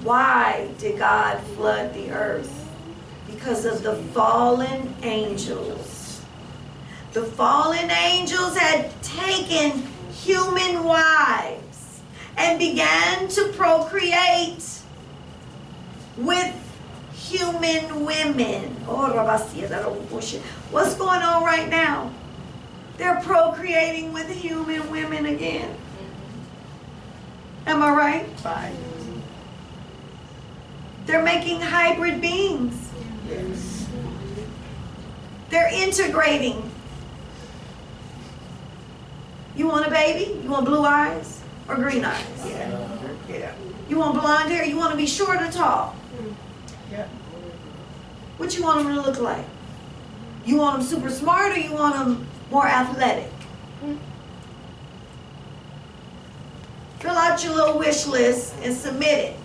Why did God flood the earth? Because of the fallen angels. The fallen angels had taken human wives and began to procreate with human women. What's going on right now? They're procreating with human women again. Am I right? Right. They're making hybrid beings. Yes. They're integrating. You want a baby? You want blue eyes or green eyes? Yeah. Yeah. You want blonde hair? You want to be short or tall? Yeah. What you want them to look like? You want them super smart or you want them more athletic? Fill out your little wish list and submit it.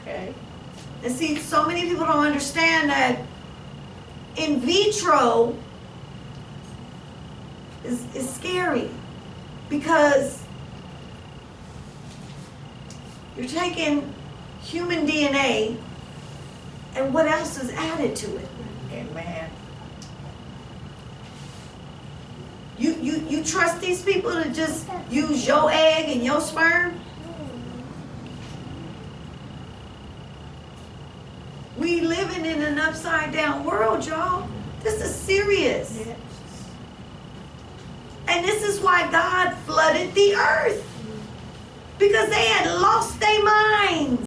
Okay. And see, so many people don't understand that in vitro is scary because you're taking human DNA and what else is added to it? Amen. You trust these people to just use your egg and your sperm? We living in an upside down world, y'all. This is serious. Yes. And this is why God flooded the earth. Because they had lost their minds.